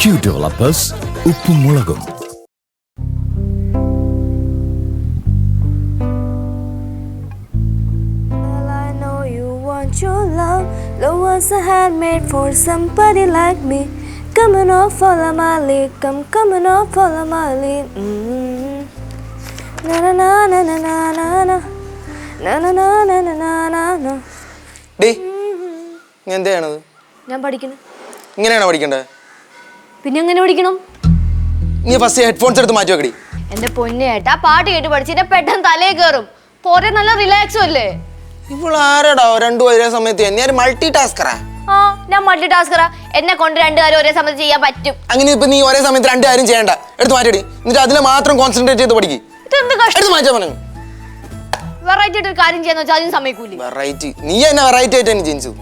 Q Developers, ഉപ്പും മുളകും. I know you want your love. The ones I had made for somebody like me. Coming off follow my lead. Coming off follow my lead. Na na na na na na na na. Na na na na na na na na. Day നീ എന്ത് ചെയ്യണത്? ഞാൻ പഠിക്കുന്നു. ഇങ്ങനെയാണോ പഠിക്കേണ്ടത്? പിന്നെ എങ്ങനെ പഠിക്കണം? നീ ഫസ്റ്റ് ഹെഡ്ഫോൺസ് എടുത്ത് മാറ്റി വെക്കടി. എന്റെ പൊന്നെ ഏട്ടാ, പാട്ട് കേട്ട് പഠിച്ചിട്ട് പെട്ടെന്ന് തലേ കയറും. പോരെ നല്ല റിലാക്സും അല്ലേ? ഇപ്പോൾ ആരാടാ രണ്ടു ഒരേ സമയത്ത്? ഞാൻ മൾട്ടി ടാസ്കറാ. ആ, ഞാൻ മൾട്ടി ടാസ്കറാ. എന്നെ കൊണ്ട് രണ്ടു കാര്യം ഒരേ സമയത്ത് ചെയ്യാൻ പറ്റും. അങ്ങനെ ഇപ്പൊ നീ ഒരേ സമയത്ത് രണ്ട് കാര്യം ചെയ്യണ്ട, എടുത്ത് മാറ്റിടി. എന്നിട്ട് അതിൽ മാത്രം കോൺസെൻട്രേറ്റ് ചെയ്ത് പഠിക്കും. ഇതെന്ത് കഷ്ടം? എടുത്ത് മാറ്റാൻ പറഞ്ഞു. വെറൈറ്റി ആയിട്ട് ഒരു കാര്യം ചെയ്യാന്ന് വെച്ചാൽ അതിന് സമ്മതിക്കൂലേ? വെറൈറ്റി? നീ എന്നെ വെറൈറ്റി ആയിട്ട് തന്നെ ജനിച്ചു.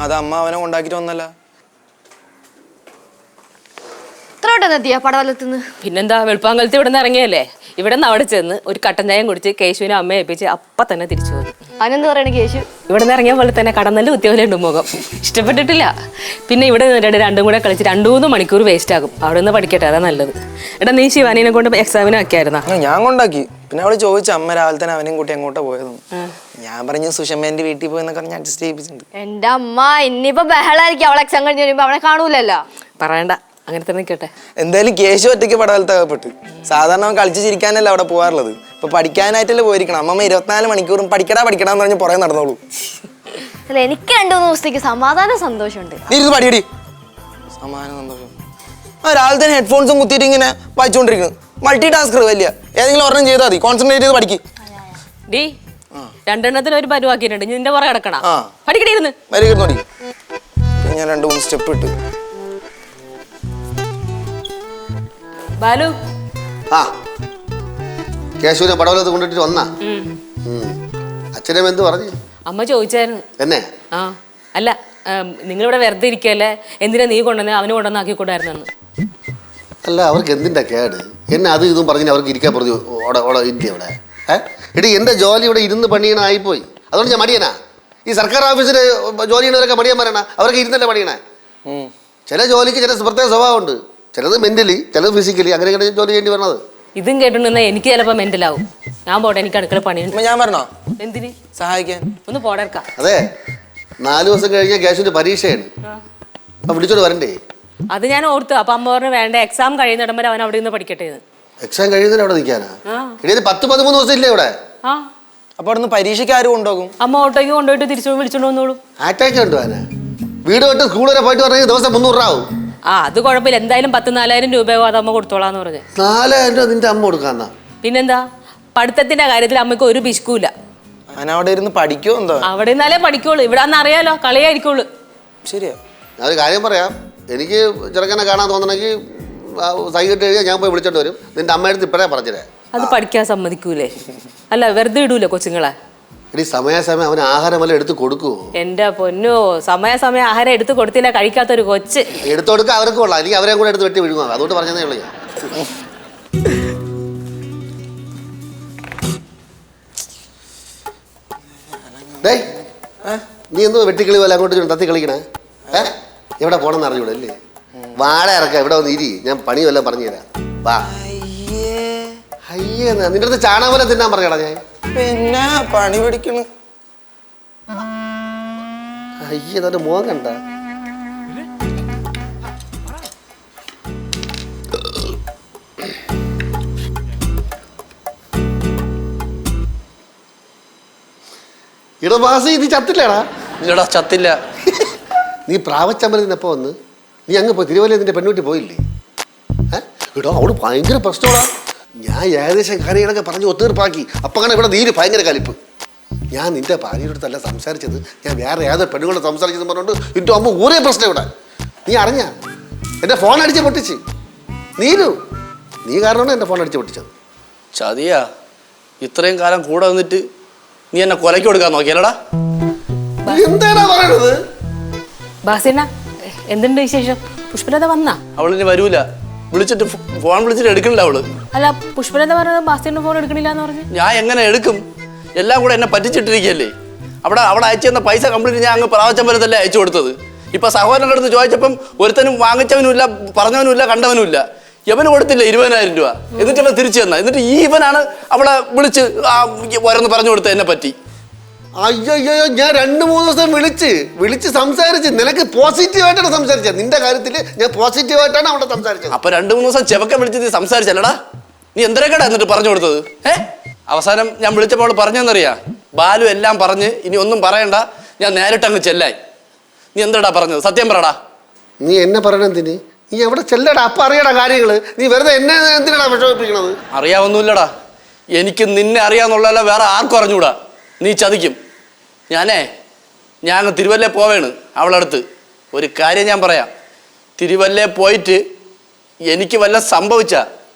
അത് അമ്മ അവനെ കൊണ്ടാക്കിട്ട് വന്നല്ല. പിന്നെന്താ, വെളുപ്പാങ്കലത്ത് ഇവിടെ നിന്ന് ഇറങ്ങിയല്ലേ, ഇവിടെ നിന്ന് അവിടെ ചെന്ന് ഒരു കട്ടൻ ചായം കുടിച്ച് കേശുവിനെ അമ്മയെ ഏൽപ്പിച്ച് അപ്പ തന്നെ തിരിച്ചു പോയി. അതിനെന്ത് പറയണ കേശു? ഇവിടെ നിന്ന് ഇറങ്ങിയ പോലെ തന്നെ കടന്നല് കുത്തിയോലുണ്ട് മുഖം. ഇഷ്ടപ്പെട്ടിട്ടില്ല. പിന്നെ ഇവിടെ നിന്നിട്ട് രണ്ടും കൂടെ കളിച്ച് 2-3 മണിക്കൂർ വേസ്റ്റ് ആകും. അവിടെ നിന്ന് പഠിക്കട്ടെ, അതാ നല്ലത്. എടാ, നീ ശിവാനിനെ കൊണ്ട് എക്സാമിന് ആക്കിയായിരുന്നാ? ഞാൻ കൊണ്ടാക്കി. പിന്നെ അവള് ചോദിച്ചു അമ്മ രാവിലെ തന്നെ അവനെയും കൂട്ടി എങ്ങോട്ടാ പോയതെന്ന്. ഞാൻ പറഞ്ഞു സുഷമ്മേന്റെ വീട്ടിൽ പോയെന്നൊക്കെ പറഞ്ഞ് അഡ്ജസ്റ്റ് ചെയ്യിപ്പിച്ചിട്ടുണ്ട്. എന്റെ അമ്മ, ഇനിയിപ്പോ ബഹളായിരിക്കും അവളെ എക്സാം കഴിഞ്ഞ് വരുമ്പോ അവളെ കാണൂലല്ലോ. പറയണ്ട, അങ്ങനെ തന്നെ നിൽക്കട്ടെ. എന്തായാലും കേശു ഒറ്റയ്ക്ക് പടവലത്തകപ്പെട്ട്. സാധാരണ അവൻ കളിച്ച് ചിരിക്കാനല്ല അവിടെ പോകാറുള്ളത്. ഇപ്പൊ പഠിക്കാനായിട്ടല്ലേ പോയിരിക്കണം. അമ്മമ്മ 24 മണിക്കൂറും പഠിക്കടാന്ന് പറഞ്ഞ് പുറകെ നടന്നോളൂ. അല്ല, എനിക്ക് 2 ദിവസത്തേക്ക് സമാധാന സന്തോഷമുണ്ട്. നീ ഇരുന്ന് പഠിയടി. സമാധാന സന്തോഷം. ആ രാവിലെ തന്നെ ഹെഡ്ഫോൺസും കുത്തിയിട്ട് ഇങ്ങനെ വായിച്ചുകൊണ്ടിരിക്കുന്നു. മൾട്ടി ടാസ്കർ വലിയ ഏതെങ്കിലും ഒരെണ്ണം ചെയ്താൽ മതി. കോൺസെൻട്രേറ്റ് ചെയ്ത് പഠിക്കും. ഡി, 2 ഒരു പരുവാക്കിയിട്ടുണ്ട്. നിന്റെ പുറകെ കിടക്കണം. പഠിക്കടിയിരുന്ന് വരികടി. ഞാൻ 2-3 സ്റ്റെപ്പ് ഇട്ട്. ബാലു, ആ കേശുവിനെ പടവലത്ത് കൊണ്ടിട്ട് വന്നാ? അച്ഛനെ എന്ത് പറഞ്ഞു? അമ്മ ചോദിച്ചായിരുന്നു. എന്നെ? ആ, അല്ല, നിങ്ങളിവിടെ വെറുതെ ഇരിക്കല്ലേ, എന്തിനാ നീ കൊണ്ടുവന്നേ, അവന് കൊണ്ടുവന്നാക്കിക്കൂടായിരുന്നു. അല്ല, അവർക്ക് എന്തിൻ്റെ കേട്? എന്നെ അത് ഇതും പറഞ്ഞിട്ട് അവർക്ക് ഇരിക്കാൻ പറഞ്ഞു ഇല്ല ഇവിടെ. എടി, എൻ്റെ ജോലി ഇവിടെ ഇരുന്ന് പണിയണായിപ്പോയി. അതുകൊണ്ട് ഞാൻ മടിയനാ. ഈ സർക്കാർ ഓഫീസിൽ ജോലി ചെയ്യണവരൊക്കെ മടിയന്മാരാണ്. അവർക്ക് ഇരുന്നല്ലേ പണിയണേ. ചില ജോലിക്ക് ചില പ്രത്യേക സ്വഭാവമുണ്ട്. ചിലത് മെന്റലി, ചിലത് ഫിസിക്കലി, അങ്ങനെ ജോലി ചെയ്യേണ്ടി വരണത്. ഇതും കേട്ടിട്ടുണ്ടെന്നാൽ എനിക്ക് ചിലപ്പോൾ മെന്റലാവും. ഞാൻ പോട്ടെ, എനിക്ക് അടുക്കള പണിയുണ്ട്. ഞാൻ പറഞ്ഞോ എന്തിന് സഹായിക്കാൻ? ഒന്ന് പോടേർക്കാം. അതെ, 4 ദിവസം കഴിഞ്ഞാൽ കേശുവിന്റെ പരീക്ഷയാണ്. അപ്പൊ വിളിച്ചോണ്ട് വരണ്ടേ? അത് ഞാൻ ഓർത്തു. അപ്പൊ അമ്മ പറഞ്ഞു വേണ്ട, എക്സാം കഴിയുന്നിടം വരെ അവൻ അവിടെ നിന്ന് പഠിക്കട്ടെ. എക്സാം കഴിയുന്നതിന് അവിടെ നിൽക്കാനാ? ഇനി 10-13 ദിവസം ഇല്ലേ ഇവിടെ? ആ, അപ്പൊ അവിടെ നിന്ന് പരീക്ഷയ്ക്ക് ആരും കൊണ്ടുപോകും? അമ്മ ഓട്ടോയ്ക്ക് കൊണ്ടുപോയിട്ട് തിരിച്ചു വിളിച്ചോണ്ട് വന്നോളൂ. ആറ്റൊക്കെ ഉണ്ടോ? വീട് തൊട്ട് സ്കൂൾ വരെ പോയിട്ട് പറഞ്ഞാൽ ദിവസം 300 രൂപ ആവും. ആ, അത് കുഴപ്പമില്ല. എന്തായാലും 10,000-4,000 രൂപയോ അത് അമ്മ കൊടുത്തോളാന്ന് പറഞ്ഞു. 4,000 രൂപ നിന്റെ അമ്മ കൊടുക്കാന്നാ? പിന്നെന്താ, പഠിത്തത്തിന്റെ കാര്യത്തിൽ അമ്മയ്ക്ക് ഒരു പിശുക്കൂല. ഞാൻ അവിടെ ഇരുന്ന് പഠിക്കോ? എന്തോ അവിടെ നിന്നാലേ പഠിക്കുള്ളൂ. ഇവിടെ അന്ന് അറിയാലോ, കളിയായിരിക്കുള്ളൂ. ശരിയാ. ഞാനൊരു കാര്യം പറയാം. എനിക്ക് ചെറുക്കനെ കാണാൻ തോന്നണമെങ്കിൽ സൈകിട്ട് എഴുതിയാൽ ഞാൻ പോയി വിളിച്ചോണ്ട് വരും. നിന്റെ അമ്മയുടെ അടുത്ത് ഇപ്പഴേ പറഞ്ഞേ. അത് പഠിക്കാൻ സമ്മതിക്കൂലേ? അല്ല, വെറുതെ ഇടൂല കൊച്ചുങ്ങളെ. എടി, സമയാസമയം അവന് ആഹാരം വല്ല എടുത്ത് കൊടുക്കുവോ? എന്റെ പൊന്നോ, സമയാസമയം ആഹാരം എടുത്ത് കൊടുത്തില്ല കഴിക്കാത്തൊരു കൊച്ച്. എടുത്തു കൊടുക്കുക അവർക്ക് കൊള്ളാം, അല്ലെങ്കിൽ അവരെ കൂടെ എടുത്ത് വെട്ടി വിഴുങ്ങുക. അതുകൊണ്ട് പറഞ്ഞതേ ഉള്ളൂ ഞാൻ. ഡേയ്, നീ എന്തോ വെട്ടിക്കളി പോലെ അങ്ങോട്ട് തത്തി കളിക്കണേ? എവിടെ പോണെന്ന് അറിഞ്ഞൂടെ അല്ലേ? വാഴ ഇറക്കാം, ഇവിടെ വന്ന് ഇരി, ഞാൻ പണി വല്ലതും പറഞ്ഞു തരാം. വാ. അയ്യേ, നിന്റെ അടുത്ത് ചാണകം പോലെ തിന്നാൻ പറഞ്ഞടാ ഞാൻ. പിന്നെ പണി പിടിക്കണ്. അയ്യേ, നിന്റെ മുഖം കണ്ട? ഇടവാസി, നീ ചത്തില്ലടാ? ഇല്ലടാ, ചത്തില്ല. നീ പ്രാവച്ചമ്പലത്തിന് എപ്പോ വന്ന്? നീ അങ്ങ് പോയി തിരുവല്ല നിന്റെ പെണ്ണുട്ടി പോയില്ലേ? ഇടോ, അവിടെ ഭയങ്കര പ്രശ്നമാടാ. ഞാൻ ഏകദേശം കാര്യങ്ങളൊക്കെ പറഞ്ഞ് ഒത്തീർപ്പാക്കി. അപ്പം അങ്ങനെ ഇവിടെ നീര് ഭയങ്കര കലിപ്പ്. ഞാൻ നിന്റെ ഭാര്യയുടെ അടുത്തല്ല സംസാരിച്ചത്, ഞാൻ വേറെ ഏതോ പെണ്ണുങ്ങളെ സംസാരിച്ചെന്ന് പറഞ്ഞുകൊണ്ട് എൻ്റെ അമ്മ ഊരേ പ്രശ്നം ഇവിടെ. നീ അറിഞ്ഞ? എൻ്റെ ഫോൺ അടിച്ച് പൊട്ടിച്ച്. നീരു, നീ കാരണമാണ് എൻ്റെ ഫോൺ അടിച്ച് പൊട്ടിച്ചത്. ചതിയാ. ഇത്രയും കാലം കൂടെ വന്നിട്ട് നീ എന്നെ കൊലയ്ക്ക് കൊടുക്കാൻ നോക്കിയല്ലടാ. എന്താടാ പറയണത്? ബാസിന, എന്തുണ്ട് വിശേഷം? പുഷ്പലത വന്നാ? അവളിനി വരൂല. വിളിച്ചിട്ട് ഫോൺ വിളിച്ചിട്ട് എടുക്കണില്ല അവള്. അല്ല, പുഷ്പലത പറഞ്ഞത് ബാസിന്റെ ഫോൺ എടുക്കണില്ല എന്ന് പറഞ്ഞു. ഞാൻ എങ്ങനെ എടുക്കും? എല്ലാം കൂടെ എന്നെ പറ്റിച്ചിട്ടിരിക്കുകയല്ലേ. അവിടെ അയച്ചു തന്ന പൈസ കംപ്ലീറ്റ് ഞാൻ അങ്ങ് പ്രാവച്ചമ്പലത്തല്ലേ അയച്ചു കൊടുത്തത്. ഇപ്പൊ സഹോദരൻ്റെ അടുത്ത് ചോദിച്ചപ്പം ഒരുത്തനും വാങ്ങിച്ചവനുമില്ല, പറഞ്ഞവനുമില്ല, കണ്ടവനുമില്ല. ഇവന് കൊടുത്തില്ല 20,000 രൂപ. എന്നിട്ടുള്ള തിരിച്ചു തന്ന. എന്നിട്ട് ഈ ഇവനാണ് അവളെ വിളിച്ച് ഓരോന്ന് പറഞ്ഞു കൊടുത്തത് എന്നെ പറ്റി. അയ്യോ ഞാൻ 2-3 ദിവസം വിളിച്ച് സംസാരിച്ച്. നിനക്ക് പോസിറ്റീവായിട്ടാണ് സംസാരിച്ചത്. നിന്റെ കാര്യത്തിൽ ഞാൻ പോസിറ്റീവായിട്ടാണ് അവിടെ സംസാരിച്ചത്. അപ്പൊ 2-3 ദിവസം ചെവക്ക വിളിച്ച് നീ സംസാരിച്ചല്ലടാ. നീ എന്തൊക്കെയാ എന്നിട്ട് പറഞ്ഞു കൊടുത്തത്? അവസാനം ഞാൻ വിളിച്ചപ്പോൾ പറഞ്ഞെന്നറിയാ, ബാലു എല്ലാം പറഞ്ഞ് ഇനി ഒന്നും പറയണ്ട, ഞാൻ നേരിട്ടങ്ങ് ചെല്ലായി. നീ എന്താടാ പറഞ്ഞത്? സത്യം പറടാ. നീ എന്നെ പറയണെന്തിന്? നീ എവിടെ ചെല്ലടാ, അപ്പൊ അറിയടാ കാര്യങ്ങള്. നീ വെറുതെ എന്നെ എന്തിനാടാ വിഷമിപ്പിക്കണത്? അറിയാവൊന്നുമില്ലടാ, എനിക്ക് നിന്നെ അറിയാന്നുള്ളതല്ല, വേറെ ആർക്കും അറിഞ്ഞൂടാ. നീ ചതിക്കും. ഞാൻ തിരുവല്ലേ പോവേണ് അവളടുത്ത്. ഒരു കാര്യം ഞാൻ പറയാം, തിരുവല്ലേ പോയിട്ട് എനിക്ക് വല്ല സംഭവിച്ച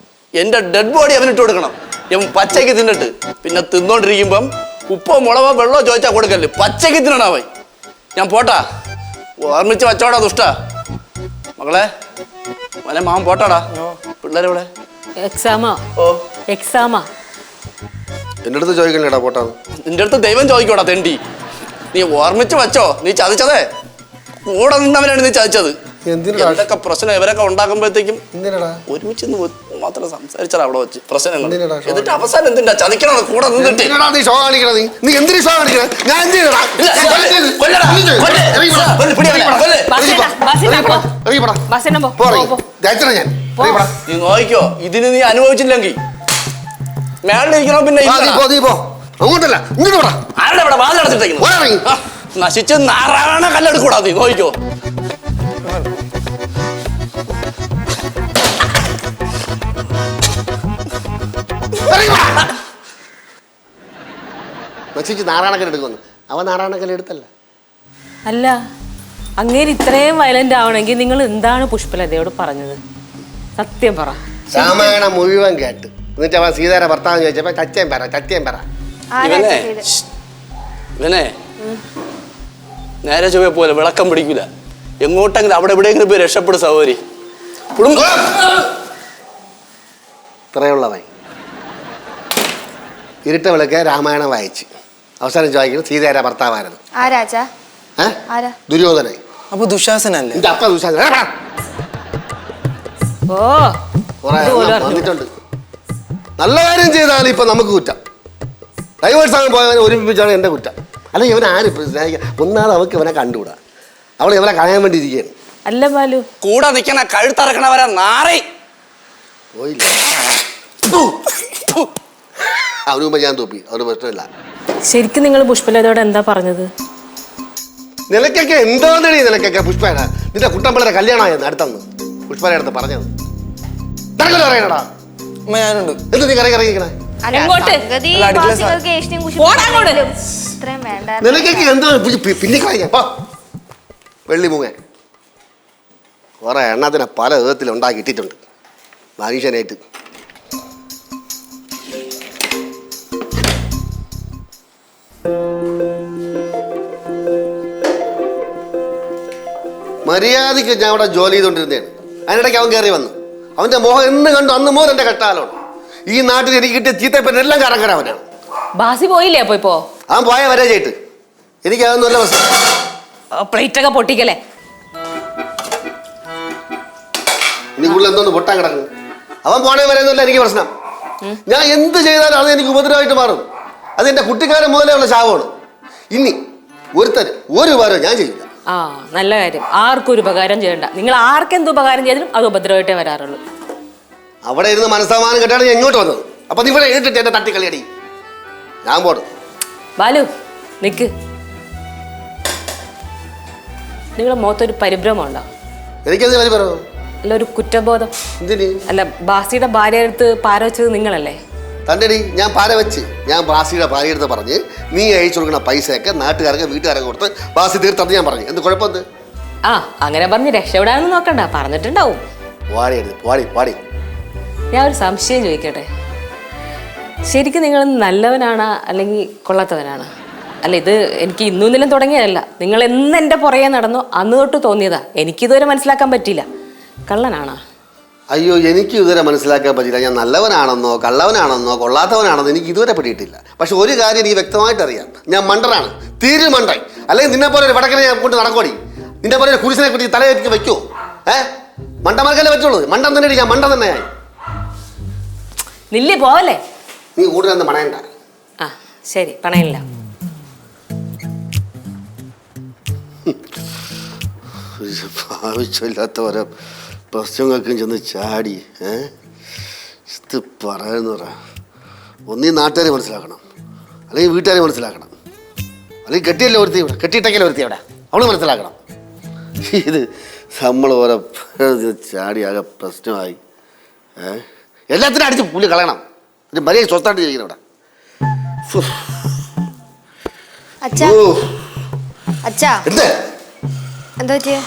എൻ്റെ ഡെഡ് ബോഡി അവനിട്ട് കൊടുക്കണം. ഞാൻ പച്ചയ്ക്ക് തിന്നിട്ട്. പിന്നെ തിന്നോണ്ടിരിക്കുമ്പം ഉപ്പോ മുളകോ വെള്ളമോ ചോദിച്ചാൽ കൊടുക്കല്ലേ, പച്ചയ്ക്ക് തിന്നണം അവൻ. ഞാൻ പോട്ടാ, ഓർമ്മിച്ച് വച്ചോടാ ദുഷ്ട മകളെ. മോനെ മാമൻ പോട്ടാടാ. പിള്ളേരെവിടെ? എക്സാമാ. എന്റെ അടുത്ത് ചോദിക്കണേടാ പോട്ടാന്ന്. നിന്റെ അടുത്ത് ദൈവം ചോദിക്കോടാ തെണ്ടി. നീ ഓർമ്മിച്ച് വച്ചോ, നീ ചതിച്ചതേ കൂടെ നിന്നവനാണ് നീ ചതിച്ചത്. എന്തൊക്കെ പ്രശ്നം ഇവരൊക്കെ ഉണ്ടാക്കുമ്പോഴത്തേക്കും ഒരുമിച്ച് മാത്രം സംസാരിച്ചാൽ അവിടെ വെച്ച് പ്രശ്നങ്ങൾ. എന്നിട്ട് അവസാനം എന്തിനാ ചതിക്കണോ കൂടെ നിന്നിട്ട്? നീ നോക്കിക്കോ, ഇതിന് നീ അനുഭവിച്ചില്ലെങ്കിൽ മേളിലിരിക്കണോ പിന്നെ ആരുടെ ഇവിടെ വാതിലടച്ചിട്ടേക്കുന്നു? നശിച്ച് നാറാണ കല്ലെടുക്കൂടാ. നീ നോക്കിക്കോ. നശിച്ച് നാറാണക്കൽ എടുക്കുന്നു. അവൻ നാറാണക്കൽ എടുത്തല്ല. അല്ല, അങ്ങേര് ഇത്രയും വയലന്റ് ആവണമെങ്കിൽ നിങ്ങൾ എന്താണ് പുഷ്പലതയോട് പറഞ്ഞത്? സത്യം പറ. രാമായണം മുഴുവൻ കേട്ട് എന്നിട്ട് അവൻ സീതാര ഭർത്താവ് ചോദിച്ചപ്പോ ചച്ചയും പറ. ഇവനെ നേരെ ചൊവ്വ പോലെ വിളക്കം പിടിക്കൂല. എങ്ങോട്ടെങ്കിലും അവിടെ എവിടെയെങ്കിലും പോയി രക്ഷപ്പെടും സഹോദരി. ഇത്രയുള്ളവൻ ഇരുട്ട വിളക്ക് രാമായണം വായിച്ച് അവസാനം ചോദിക്കുന്നത് സീതാര ഭർത്താവായിരുന്നു. ദുര്യോധനൻ. അപ്പൊ ദുശാസനല്ലേ? അപ്പ ദുശാസന വന്നിട്ടുണ്ട്. നല്ല കാര്യം ചെയ്താണ് ഇപ്പൊ നമുക്ക് കുറ്റം. ഡൈവേഴ്സ് ആകാൻ പോയവനെ ഒരുമിപ്പിച്ചാണ് എൻ്റെ കുറ്റം. അല്ലെങ്കിൽ ഇവനെ ആരും ഒന്നാമത് അവൾക്ക് ഇവനെ കണ്ടുകൂടാ. അവൾ ഇവനെ കളയാൻ വേണ്ടി ഇരിക്കുകയാണ്. അല്ല ബാലു, കൂടെ നിൽക്കണ കഴുത്തറക്കണവരെ നാറി പോയില്ല. അവന് മുമ്പ് ഞാൻ തോപ്പി, അവന് പ്രശ്നമില്ല. ശരിക്കും നിങ്ങൾ പുഷ്പലതയോട് എന്താ പറഞ്ഞത്? നിനക്കൊക്കെ എന്തോന്നടി നിനക്കൊക്കെ പുഷ്പേട നിന്റെ കുട്ടമ്പിള്ളേരെ കല്യാണമായിരുന്നു അടുത്തന്ന് പുഷ്പയുടെ അടുത്ത് പറഞ്ഞത്. പറയണടാ ഞാനുണ്ട്. എന്ത് നീ കറിയിക്കണേ? നിനക്കൊക്കെ എന്തോ പിന്നെ കളയാ വെള്ളി മൂങ്ങ കുറെ എണ്ണത്തിനെ പല വിധത്തിൽ ഉണ്ടാക്കി ഇട്ടിട്ടുണ്ട് മനുഷ്യനായിട്ട്. മര്യാദയ്ക്ക് ഞാൻ അവിടെ ജോലി ചെയ്തുകൊണ്ടിരുന്നതാണ്. അതിനിടയ്ക്ക് അവൻ കയറി വന്നു. അവന്റെ മോഹം എന്ന് കണ്ടു അന്ന് മോൻ എന്റെ കെട്ടാലോണ്. ഈ നാട്ടിൽ എനിക്ക് കിട്ടിയ ചീത്തപ്പനെല്ലാം കറങ്ങാൻ അവനാണ്. ബാസി പോയില്ലേ? അപ്പൊ ഇപ്പോ അവൻ പോയ വരെ ചെയ്തിട്ട് എനിക്ക് അതൊന്നും നല്ല പ്രശ്നം. പ്ലേറ്റ് ഒക്കെ പൊട്ടിക്കലേ. ഇനി കൂടുതൽ എന്തോന്ന് പൊട്ടാൻ കിടക്കുന്നു. അവൻ പോണേ വരെയൊന്നുമില്ല എനിക്ക് പ്രശ്നം. ഞാൻ എന്ത് ചെയ്താലും അത് എനിക്ക് ഉപദ്രവമായിട്ട് മാറും. അത് എന്റെ കുട്ടിക്കാലം മുതലേ ഉള്ള ശാപമാണ്. ഇനി ഒരുത്തരും ഒരു ഉപകാരം ഞാൻ ചെയ്യില്ല. നല്ല കാര്യം. ആർക്കും ഒരു ഉപകാരം ചെയ്യണ്ട. നിങ്ങൾ ആർക്കെന്ത് ഉപകാരം ചെയ്താലും അത് ഉപദ്രവമായിട്ടേ വരാറുള്ളൂ. അവിടെ ഇരുന്ന് മനസ്സമാനം കേട്ടാണ് ഞാൻ ഇങ്ങോട്ട് വന്നത്. അപ്പൊ നീ ഇവിടെ എഴുതിട്ട് എന്റെ തട്ടിക്കളിയടി. ഞാൻ പോടും. ബാലു നിക്ക്. നിങ്ങളുടെ മുഖത്തൊരു പരിഭ്രമം ഉണ്ടോ? എനിക്കെന്ത് പരിഭ്രമം? അല്ല, ഒരു കുറ്റബോധം. എന്തിന്? അല്ല, ബാസിയുടെ ഭാര്യ അടുത്ത് പാര വെച്ചത് നിങ്ങളല്ലേ? തന്നെടി ഞാൻ പാര വെച്ച്. ഞാൻ ബാസിയുടെ ഭാര്യ അടുത്ത് പറഞ്ഞ് നീ അയച്ചു കൊടുക്കണ പൈസയൊക്കെ നാട്ടുകാർക്ക് വീട്ടുകാരൊക്കെ കൊടുത്ത് ബാസി തീർത്തത് ഞാൻ പറഞ്ഞു. എന്ത് കുഴപ്പമെന്ത്? അങ്ങനെ പറഞ്ഞ് രക്ഷപ്പെടാനൊന്നും നോക്കണ്ട, പറഞ്ഞിട്ടുണ്ടാവും. പാടി ഞാൻ ഒരു സംശയം ചോദിക്കട്ടെ. ശരിക്കും നിങ്ങൾ നല്ലവനാണ് അല്ലെങ്കിൽ കൊള്ളാത്തവനാണ്? അല്ല, ഇത് എനിക്ക് ഇന്നും ഇന്നലും തുടങ്ങിയതല്ല. നിങ്ങൾ എന്ന് എൻ്റെ പുറകെ നടന്നോ അന്ന് തൊട്ട് തോന്നിയതാ. എനിക്കിതുവരെ മനസ്സിലാക്കാൻ പറ്റിയില്ല. കള്ളനാണോ? അയ്യോ, എനിക്ക് ഇതുവരെ മനസ്സിലാക്കാൻ പറ്റില്ല. ഞാൻ നല്ലവനാണെന്നോ കള്ളവനാണെന്നോ കൊള്ളാത്തവനാണെന്നോ എനിക്ക് ഇതുവരെ പിടിയിട്ടില്ല. പക്ഷെ ഒരു കാര്യം എനിക്ക് വ്യക്തമായിട്ട് അറിയാം, ഞാൻ മണ്ടനാണ്, തീരെ മണ്ടായി. അല്ലെങ്കിൽ നിന്നെ പോലെ ഒരു വടക്കനെ ഞാൻ കൊണ്ട് നടക്കോടി. നിന്റെ പോലെ കുരിശിനെ കുറ്റി തലയേക്ക് വെക്കോ? മണ്ടന്മാർക്കല്ലേ പറ്റുള്ളൂ. മണ്ടൻ തന്നെ ഇരിക്കാം, മണ്ടൻ തന്നെയായി. നില്ലേ പോവല്ലേ? നീ കൂടുതലൊന്നും പണയണ്ട. ആ ശരി, പണയില്ല. ആവശ്യമില്ലാത്ത ഓരോ പ്രശ്നങ്ങൾക്കും ചെന്ന് ചാടി ഇത് പറയുന്ന പറ. ഒന്നീ നാട്ടുകാരെ മനസ്സിലാക്കണം, അല്ലെങ്കിൽ വീട്ടുകാരെ മനസ്സിലാക്കണം, അല്ലെങ്കിൽ കെട്ടിയല്ലേ ഒരുത്തി ഇവിടെ, കെട്ടിയിട്ടൊക്കെയല്ലേ ഒരുത്തി അവിടെ, അവള് മനസ്സിലാക്കണം. ഇത് നമ്മൾ ഓരോ ചാടി ആകെ പ്രശ്നമായി. എല്ലാത്തിനും അടിച്ച് പുല്ല് കളയണം. ഇത് മര്യാദ സ്വസ്ഥായിട്ട് ചെയ്യണം ഇവിടെ. അച്ഛാ അച്ഛാ എന്ത് എന്താ പറ്റിയ?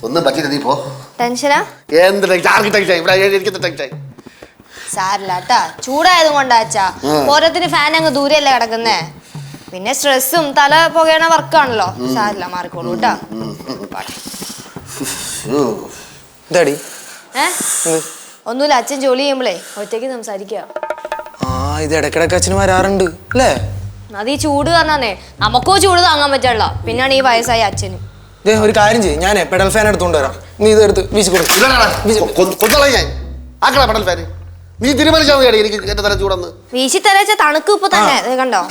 ഒന്നും പറ്റില്ല, നീ പോ. ടെൻഷനാ? എന്ത് ടെൻഷൻ? ആർക്ക് ടെൻഷൻ? ഇവിടെ എനിക്ക് ടെൻഷൻ. സാരില്ല കേട്ടാ, ചൂടായത് കൊണ്ടാ അച്ഛാ. ഓരോത്തിന് ഫാൻ അങ്ങ് ദൂരെയല്ലേ കിടക്കുന്നേ. പിന്നെ സ്ട്രെസ്സും തല പുകയണ വർക്കാണല്ലോ. സാരില്ല, മാറിക്കോളൂ കേട്ടാ. ഒന്നുമില്ല, അച്ഛൻ ജോലി ചെയ്യുമ്പോഴേ ഒറ്റയ്ക്ക് സംസാരിക്കുക. ഇത് ഇടക്കിടക്ക് അച്ഛന് വരാറുണ്ട് അല്ലേ? അത് ഈ ചൂട് പറഞ്ഞേ നമുക്കോ ചൂട് താങ്ങാൻ പറ്റില്ല, പിന്നാണ് ഈ വയസ്സായ അച്ഛന്. ഒരു കാര്യം ചെയ്യും, ഞാൻ പെഡൽ ഫാൻ എടുത്തോണ്ട് വരാം. നീ ഇത് എടുത്ത് വീശി കൊടുക്കും. നീ തീരുമാനിച്ചാൽ മതി എനിക്ക് എന്റെ തല ചൂടന്ന്. വീശി തരച്ച തണുക്ക് ഇപ്പൊ തന്നെ കണ്ടോ?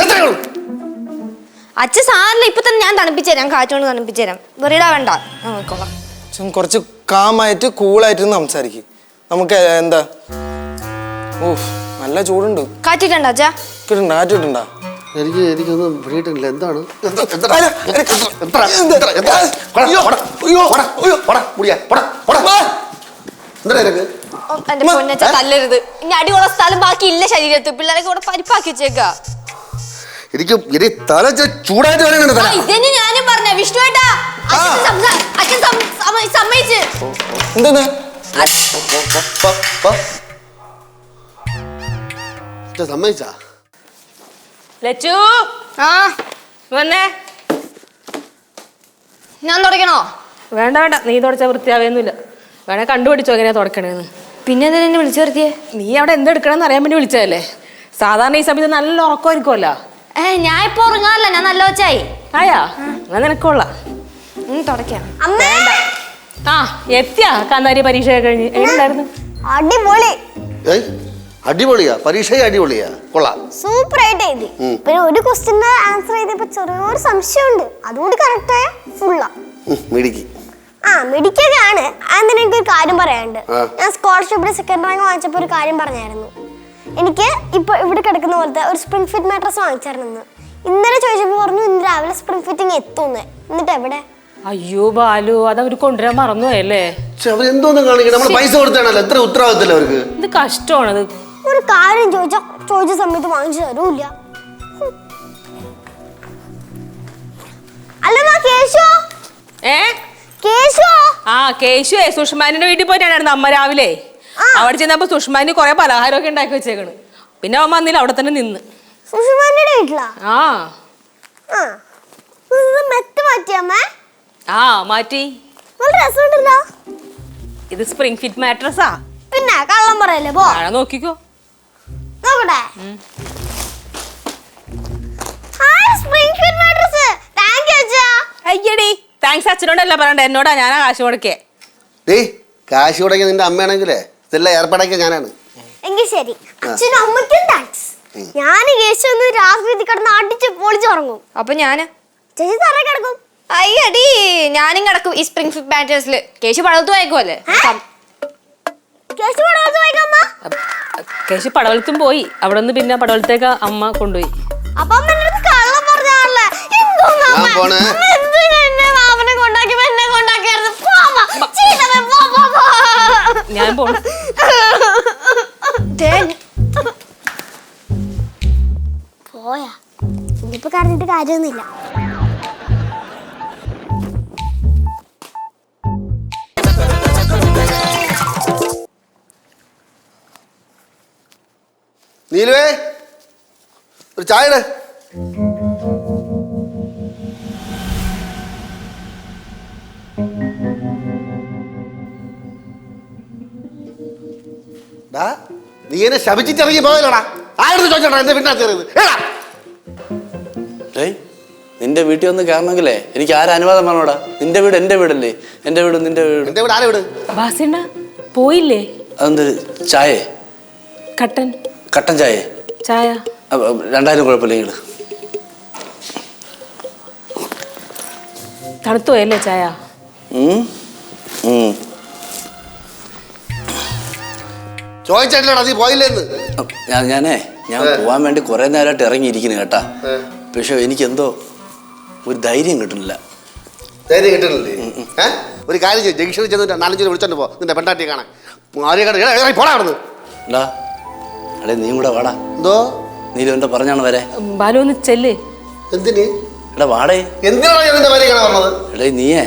അച്ഛൻ സാറില്ല, ഇപ്പൊ തന്നെ ഞാൻ തണുപ്പിച്ചുതരാം, കാറ്റുകൊണ്ട് തണുപ്പിച്ചുതരാം. വെറിയിടാ വേണ്ട. കുറച്ച് കാമായിട്ട് കൂളായിട്ട് സംസാരിക്കും. നമുക്ക് എന്താ നല്ല ചൂടുണ്ട്. കാറ്റിട്ടുണ്ടോ അച്ഛാ? കിട്ടുണ്ടോ? കാറ്റിട്ടുണ്ടോ? എനിക്കൊന്നും പിടിയിട്ടില്ല. എന്താണ്? എന്റെ പൊന്നച്ച തല്ലരുത്. ഇനി അടിയുള്ള സ്ഥലം ബാക്കിയില്ല ശരീരത്തിൽ. പിള്ളേരൊക്കെ ഇവിടെ പരിപ്പാക്കി വെച്ചേക്കാ. എനിക്ക് തല ചൂടായിട്ട് ഇതന്നെ ഞാനും പറഞ്ഞ വിഷ്ണുവേട്ടാ. അച്ഛൻ സമ്മതിച്ച്. എന്താ സമ്മതിച്ചാ? ലച്ചു ആ വന്നേ. ഞാൻ തുടക്കണോ? വേണ്ട വേണ്ട, നീ തുടച്ച വൃത്തിയാവുന്നില്ല. വേണേ കണ്ടുപിടിച്ചോ എങ്ങനെയാ തുടക്കണേന്ന്. പിന്നെ എന്തിനാ എന്നെ വിളിച്ചു നിർത്തിയേ? നീ അവിടെ എന്തെടുക്കണമെന്ന് അറിയാൻ വേണ്ടി വിളിച്ചതല്ലേ. സാധാരണ ഈ സമയത്ത് നല്ല ഉറക്കമായിരിക്കുമല്ലോ. ഞാൻ ഇപ്പൊ ഉറങ്ങാറില്ല, ഞാൻ നല്ല വെച്ചായി. ആയാ എന്നാ നിനക്കൊള്ള തുടക്കാം. ആ എത്തിയാ കാന്താരി പരീക്ഷ കഴിഞ്ഞ് എങ്ങനെയുണ്ടായിരുന്നു? അടിപൊളി. അടിപൊളിയാ? പരീക്ഷ അടിപൊളിയാ? കൊള്ളാം, സൂപ്പർ ആയിട്ട് എഴുതി. പിന്നെ ഒരു ക്വസ്റ്റ്യന്റെ ആൻസർ ചെയ്തപ്പോ ചെറിയൊരു സംശയമുണ്ട്, അതുകൂടി കറക്റ്റ് ആയ ഫുള്ളാ. മിടുക്കി. മെഡിക്കൊക്കെയാണ്. അതിന് എനിക്കൊരു കാര്യം പറയാനുണ്ട്. ഞാൻ സ്കോളർഷിപ്പിൽ സെക്കൻഡ് റാങ്ക് വാങ്ങിച്ചപ്പോൾ ഒരു കാര്യം പറഞ്ഞായിരുന്നു. എനിക്ക് ഇപ്പൊ ഇവിടെ കിടക്കുന്ന പോലത്തെ ഒരു സ്പ്രിംഗ് ഫിറ്റ് മാട്രസ് വാങ്ങിച്ചായിരുന്നു. ഇന്നലെ ചോദിച്ചപ്പോൾ പറഞ്ഞു ഇന്ന് രാവിലെ സ്പ്രിംഗ് ഫിറ്റിങ് എത്തുന്നേ. എന്നിട്ട് എവിടെ? അയ്യോ ബാലു, അതവര് കൊണ്ടുവരാൻ മറന്നുപോയല്ലേ. അവരെന്തോന്നും കാണിക്കണം, നമ്മള് പൈസ കൊടുത്താണല്ലോ. എത്ര ഉത്തരവാദിത്തല്ലേ അവർക്ക്. ഇത് കഷ്ടമാണത്. ഒരു കാര്യം ചോദിച്ച സമയത്ത് വാങ്ങിച്ചു തരൂല്ല. അല്ലമ്മ കേശോ? കേശോ? ആ കേശു സുഷ്മാനിന്റെ വീട്ടിൽ പോയിട്ടായിരുന്നു അമ്മ രാവിലെ. അവിടെ ചെന്നപ്പോ സുഷ്മാനി കൊറേ പലഹാരമൊക്കെ ഉണ്ടാക്കി വെച്ചേക്കണ്. പിന്നെ അവൻ വന്നില്ല, അവിടെ തന്നെ നിന്ന്. സുഷ്മാന്റെ വീട്ടിലാ? ആ മെത്ത മാറ്റിയമ്മ? ആ മാറ്റി. രസമുണ്ടല്ലോ. ഇത് സ്പ്രിംഗ് ഫിറ്റ് മാട്രസാ. പിന്നെ കള്ളം പറയല്ലേ? പോ നോക്കിക്കോ. നോക്കട്ടെ. Spring fit mattress. Thank you അച്ഛാ. അയ്യടി താങ്ക്സ് അച്ഛനോടല്ല പറയണ്ട, എന്നോടാ. ഞാനാ കാശ് മുടക്കേ. കാശ് മുടക്കിയ നിന്റെ അമ്മയാണെങ്കിലേ ഇതെല്ലാം ഏർപ്പാടാക്കിയ ഞാനാണ്. എങ്കിൽ ശരി, അച്ഛനും അമ്മയ്ക്കും താങ്ക്സ്. ഞാൻ കേശു ഒന്ന് രാത്രി കിടന്ന് അടിച്ച് പൊളിച്ചുറങ്ങും. അപ്പൊ ഞാന് ചേച്ചി തറ കിടക്കും. അയ്യടി ഞാനും കിടക്കും ഈ സ്പ്രിംഗ് ഫിറ്റ് മാട്രസില്. കേശു പടവത്ത് വായിക്കുമല്ലേ? കേശു പടവലത്തും പോയി. അവിടെ നിന്ന് പിന്നെ പടവലത്തേക്ക് അമ്മ കൊണ്ടുപോയി. അപ്പൊ അമ്മ എന്റെ അടുത്ത് കള്ളം പറഞ്ഞാണല്ലേ? മാമനെ കൊണ്ടാക്കി എന്നെ കൊണ്ടാക്കിയായിരുന്നു. ഞാൻ പോണു. പോയാ ഇനിയിപ്പോ കരഞ്ഞിട്ട് കാര്യമൊന്നുമില്ല. നീലുവേ, ഒരു ചായ ഇട്. നീ എന്നെ ശപിച്ചിട്ടിറങ്ങി പോയല്ലോടാ. ആരുടെ ചോദിച്ചോടാ എന്റെ വീട്ടിനകത്ത് കയറിയത്? നിന്റെ വീട്ടിൽ വന്ന് കയറണമെങ്കിലേ എനിക്ക് ആരും അനുവാദം വേണോടാ. നിന്റെ വീട് എൻ്റെ വീടല്ലേ? എൻ്റെ വീട് നിന്റെ വീട്. എന്റെ വീട് ആരെ വീട്? ബാസിണ്ണ പോയില്ലേ? അതെന്തൊരു ചായേ? കട്ടൻ കട്ടൻ ചായേ? ചായ 2000 കുഴപ്പമില്ലെങ്കിൽ. തണുത്തു പോയല്ലേ ചായ? ചോദിച്ചിട്ടില്ലടാ നീ പോയില്ലേന്ന്. ഞാൻ പോവാൻ വേണ്ടി കുറെ നേരമായിട്ട് ഇറങ്ങിയിരിക്കുന്നു കേട്ടാ. പക്ഷെ എനിക്കെന്തോ ഒരു ധൈര്യം കിട്ടുന്നില്ല. ധൈര്യം കിട്ടുന്നില്ലേ? ഒരു കാര്യം ചെയ്യും, ജംഗ്ഷനിൽ ചെന്നിട്ട് 4-5 വിളിച്ചോണ്ട് പോ നിന്റെ പെണ്ടാട്ടിയെ കാണാൻ. ആരെയും കാണാൻ പോടാ അവിടുന്ന്. അടേ നീ കൂടെ വാടാ. എന്തോ നീ എന്താ പറഞ്ഞാണ് വരെ? ബാലു ഒന്ന് ചെല്ല്. എന്തിന്? എടാ വാടേ. എന്തിനാണ് ഞാൻ നിന്റെ ഭാര്യ കാണാൻ പറഞ്ഞത്? എടേ നീയേ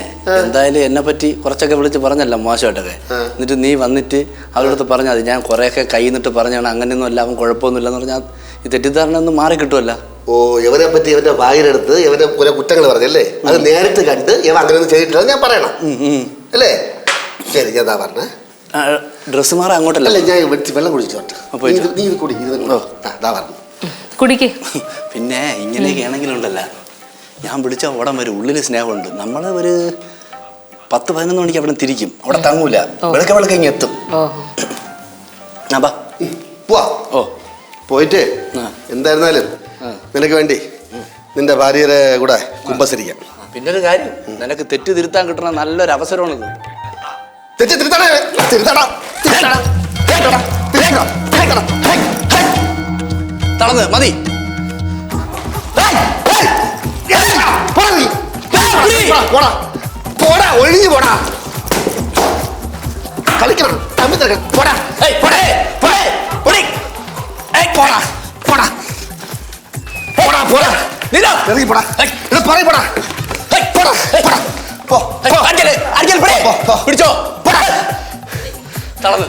എന്തായാലും എന്നെ പറ്റി കുറച്ചൊക്കെ വിളിച്ച് പറഞ്ഞല്ലോ മോശമായിട്ടൊക്കെ. എന്നിട്ട് നീ വന്നിട്ട് അവരുടെ അടുത്ത് പറഞ്ഞാൽ മതി. ഞാൻ കുറേയൊക്കെ കൈ നിന്നിട്ട് പറഞ്ഞാണ് അങ്ങനെയൊന്നും എല്ലാം കുഴപ്പമൊന്നുമില്ല എന്ന് പറഞ്ഞാൽ ഈ തെറ്റിദ്ധാരണ ഒന്ന് മാറി കിട്ടുമല്ല. ഓ ഇവരെ പറ്റി ഇവന്റെ ഭാര്യയുടെ അടുത്ത് ഇവന്റെ കുറെ കുറ്റങ്ങൾ പറഞ്ഞല്ലേ? അത് നേരിട്ട് കണ്ട് ഇവ അങ്ങനെയൊന്നും ചെയ്തിട്ടില്ല ഞാൻ പറയണം അല്ലേ? ശരി ഞാൻ എന്താ പറഞ്ഞേ? ഡ്രസ്സ് മാറാൻ അങ്ങോട്ടല്ല. അല്ല ഞാൻ വെള്ളം കുടിച്ചോട്ടെ. നീ ഇത് കുടി. പറഞ്ഞു കുടിക്ക്. പിന്നെ ഇങ്ങനെയൊക്കെ ആണെങ്കിലുണ്ടല്ല ഞാൻ വിളിച്ച ഓടം വരും. ഉള്ളിൽ സ്നേഹമുണ്ട്. നമ്മൾ ഒരു 10-11 മണിക്ക് അവിടെ തിരിക്കും. അവിടെ തങ്ങൂല. വെളുക്ക ഇങ്ങ് എത്തും. പോവാ. പോയിട്ട് എന്തായിരുന്നാലും നിനക്ക് വേണ്ടി നിന്റെ ഭാര്യയുടെ കൂടെ കുമ്പസരിക്കാം. പിന്നെ ഒരു കാര്യം, നിനക്ക് തെറ്റ് തിരുത്താൻ കിട്ടുന്ന നല്ലൊരു അവസരമാണിത്. തളർന്ന് മതി. ഒഴിഞ്ഞു പോടാ. കളിക്കണം. പോടാ പിടിച്ചോ. തളർന്ന്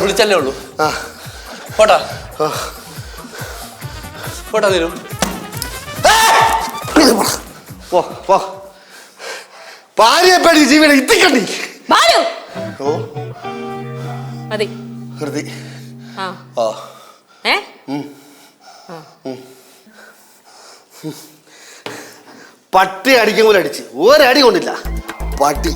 വിളിച്ചല്ലേ ഉള്ളൂ. പോട്ടാ പോട്ടാ തരും. ഭാര്യയെ പേടി ജീവിതം ഇത്തിക്കണ്ടി. ബാലു ഓ മതി. ഹൃതി പട്ടി അടിക്കും പോലെ അടിച്ച് ഒരടി കൊണ്ടില്ല പട്ടി.